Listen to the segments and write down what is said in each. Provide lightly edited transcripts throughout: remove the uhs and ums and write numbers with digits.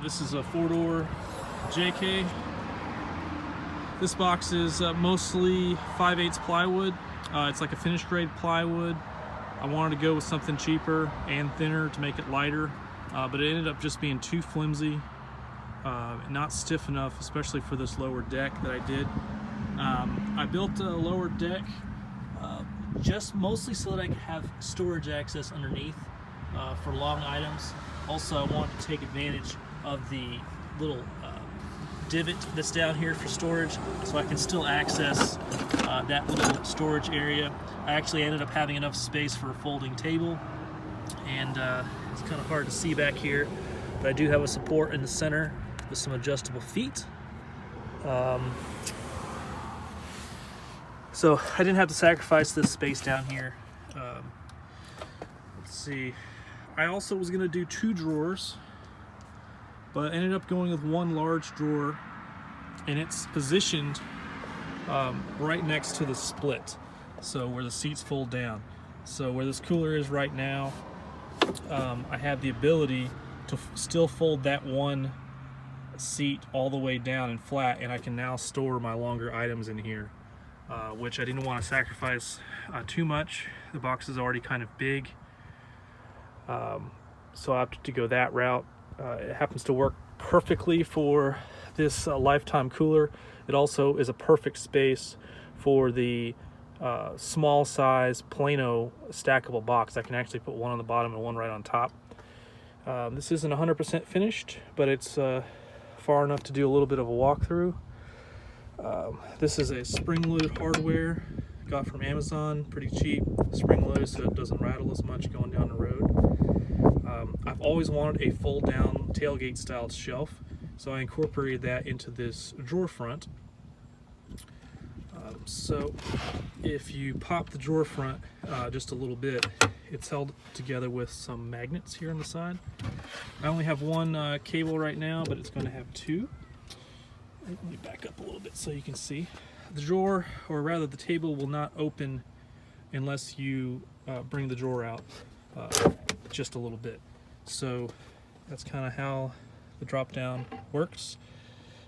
This is a 4-door JK. This box is mostly 5/8 plywood. It's like a finished grade plywood. I wanted to go with something cheaper and thinner to make it lighter, but it ended up just being too flimsy, not stiff enough, especially for this lower deck that I did. I built a lower deck just mostly so that I could have storage access underneath for long items. Also, I wanted to take advantage of the little divot that's down here for storage, so I can still access that little storage area. I actually ended up having enough space for a folding table, and it's kind of hard to see back here, but I do have a support in the center with some adjustable feet. So I didn't have to sacrifice this space down here. Let's see. I also was going to do 2 drawers, but I ended up going with 1 large drawer, and it's positioned right next to the split, so where the seats fold down. So where this cooler is right now, I have the ability to still fold that 1 seat all the way down and flat, and I can now store my longer items in here, which I didn't want to sacrifice too much. The box is already kind of big, so I opted to go that route. It happens to work perfectly for this lifetime cooler. It also is a perfect space for the small size Plano stackable box. I can actually put 1 on the bottom and 1 right on top. This isn't 100% finished, but it's far enough to do a little bit of a walkthrough. This is a spring-loaded hardware, got from Amazon, pretty cheap, spring-loaded so it doesn't rattle as much going down the road. I've always wanted a fold-down tailgate styled shelf, so I incorporated that into this drawer front. So if you pop the drawer front just a little bit, it's held together with some magnets here on the side. I only have 1 cable right now, but it's going to have 2. Let me back up a little bit so you can see. The drawer, or rather the table, will not open unless you bring the drawer out just a little bit. So that's kind of how the drop down works.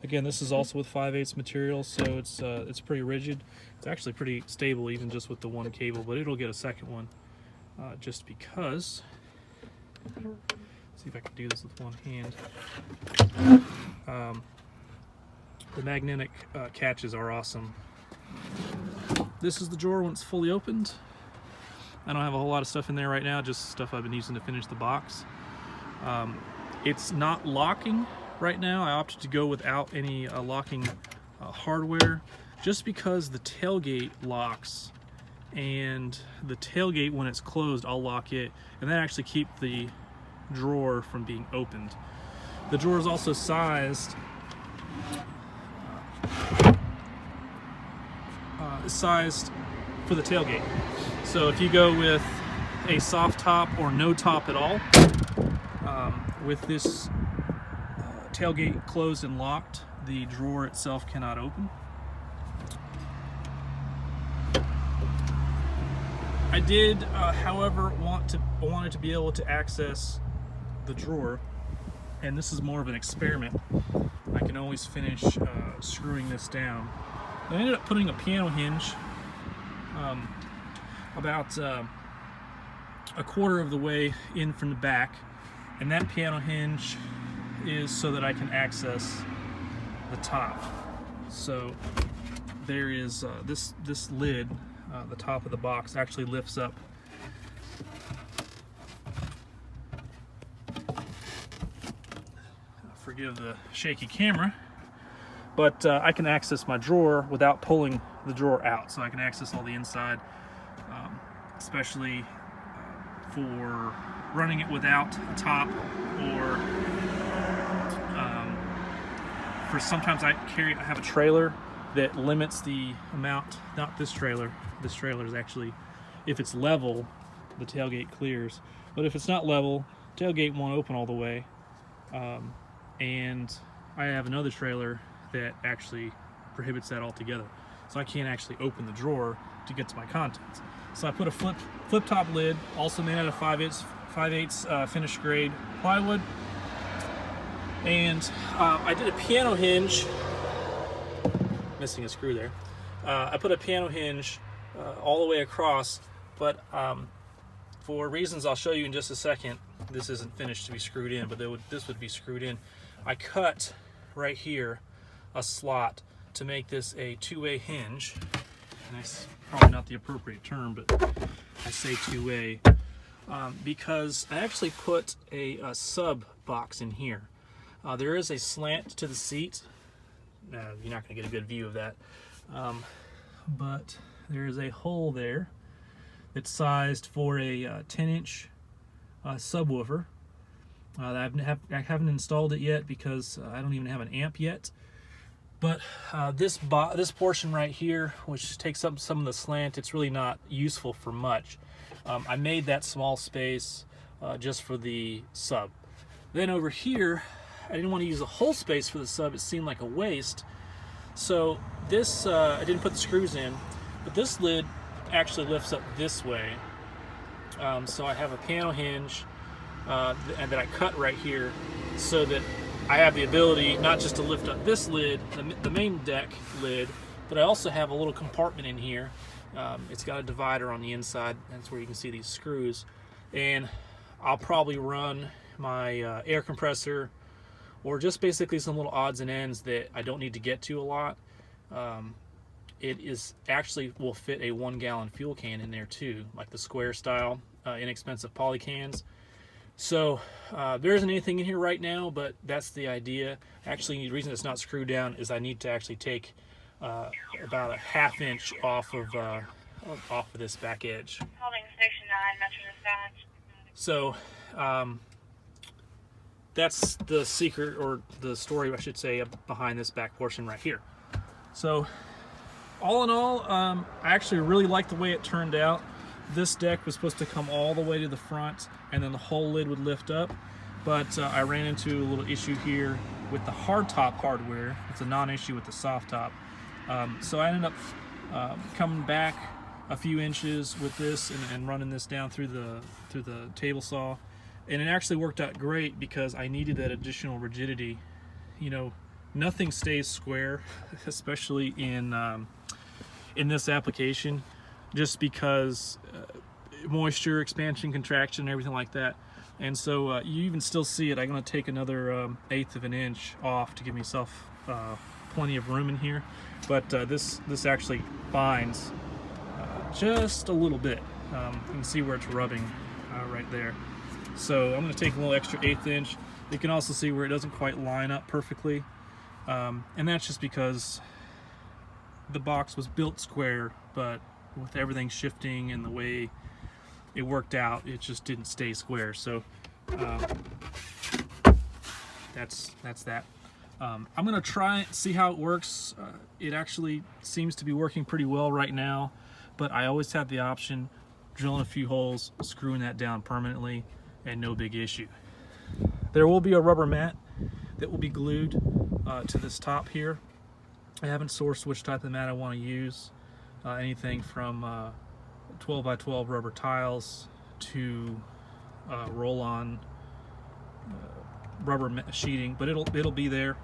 Again, this is also with 5/8 material, so it's pretty rigid. It's actually pretty stable even just with the 1 cable, but it'll get a second one just because. Let's see if I can do this with 1 hand. The magnetic catches are awesome. This is the drawer when it's fully opened. I don't have a whole lot of stuff in there right now, just stuff I've been using to finish the box. It's not locking right now. I opted to go without any locking hardware, just because the tailgate locks, and the tailgate, when it's closed, I'll lock it, and that actually keep the drawer from being opened. The drawer is also sized for the tailgate. So if you go with a soft top or no top at all, with this tailgate closed and locked, the drawer itself cannot open. I did, however, wanted to be able to access the drawer, and this is more of an experiment. I can always finish screwing this down. I ended up putting a piano hinge about a quarter of the way in from the back, and that piano hinge is so that I can access the top. So there is this lid, the top of the box actually lifts up. Forgive the shaky camera, but I can access my drawer without pulling the drawer out, so I can access all the inside, especially for running it without a top, or for sometimes I have a trailer that limits the amount. Not this trailer. This trailer is actually, if it's level, the tailgate clears, but if it's not level, tailgate won't open all the way. And I have another trailer that actually prohibits that altogether, so I can't actually open the drawer to get to my contents. So I put a flip top lid, also made out of 5/8 finished grade plywood, And I did a piano hinge, missing a screw there. I put a piano hinge all the way across, but for reasons I'll show you in just a second, this isn't finished to be screwed in, but this would be screwed in. I cut right here a slot to make this a two-way hinge, and that's probably not the appropriate term, but I say two-way because I actually put a sub box in here. There is a slant to the seat. You're not going to get a good view of that, but there is a hole there that's sized for a 10-inch subwoofer. I haven't installed it yet because I don't even have an amp yet. But this portion right here, which takes up some of the slant, it's really not useful for much. I made that small space just for the sub. Then over here, I didn't want to use the whole space for the sub. It seemed like a waste. So this, I didn't put the screws in, but this lid actually lifts up this way. So I have a piano hinge and that I cut right here so that I have the ability not just to lift up this lid, the main deck lid, but I also have a little compartment in here. It's got a divider on the inside. That's where you can see these screws. And I'll probably run my air compressor or just basically some little odds and ends that I don't need to get to a lot. It is actually will fit a 1-gallon fuel can in there too, like the square style, inexpensive poly cans. So there isn't anything in here right now, but that's the idea. Actually, the reason it's not screwed down is I need to actually take about a ½ inch off of this back edge. Holding station 9, Metro Dispatch. So that's the secret, or the story I should say, behind this back portion right here. So all in all, I actually really like the way it turned out. This deck was supposed to come all the way to the front and then the whole lid would lift up, but I ran into a little issue here with the hardtop hardware. It's a non-issue with the soft top. So I ended up coming back a few inches with this and running this down through the table saw, and it actually worked out great because I needed that additional rigidity. You know, nothing stays square, especially in this application, just because moisture, expansion, contraction, everything like that. And so you even still see it. I'm going to take another 1/8 of an inch off to give myself plenty of room in here. But this actually binds just a little bit. You can see where it's rubbing right there. So I'm going to take a little extra 1/8 inch. You can also see where it doesn't quite line up perfectly. And that's just because the box was built square, but with everything shifting and the way it worked out, it just didn't stay square. So that's that. I'm gonna try and see how it works. It actually seems to be working pretty well right now, but I always have the option drilling a few holes, screwing that down permanently, and no big issue. There will be a rubber mat that will be glued to this top here. I haven't sourced which type of mat I want to use. Anything from 12 by 12 rubber tiles to roll-on rubber sheeting, but it'll be there.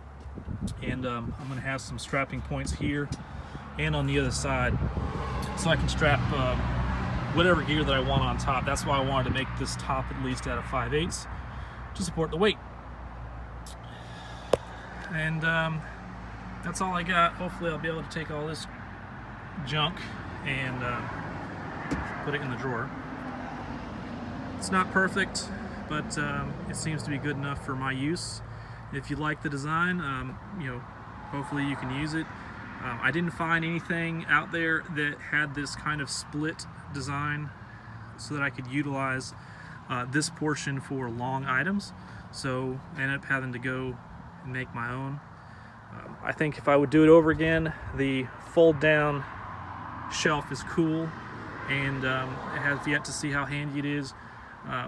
And I'm going to have some strapping points here and on the other side, so I can strap whatever gear that I want on top. That's why I wanted to make this top at least out of 5/8 to support the weight. And that's all I got. Hopefully I'll be able to take all this junk and put it in the drawer. It's not perfect, but it seems to be good enough for my use. If you like the design, you know, hopefully you can use it. I didn't find anything out there that had this kind of split design so that I could utilize this portion for long items, so I ended up having to go and make my own. I think if I would do it over again, the fold down shelf is cool, and I have yet to see how handy it is,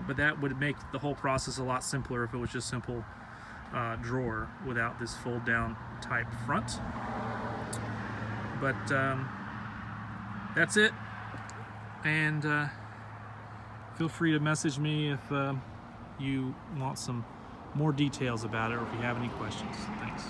but that would make the whole process a lot simpler if it was just simple drawer without this fold down type front. But that's it, and feel free to message me if you want some more details about it or if you have any questions. Thanks.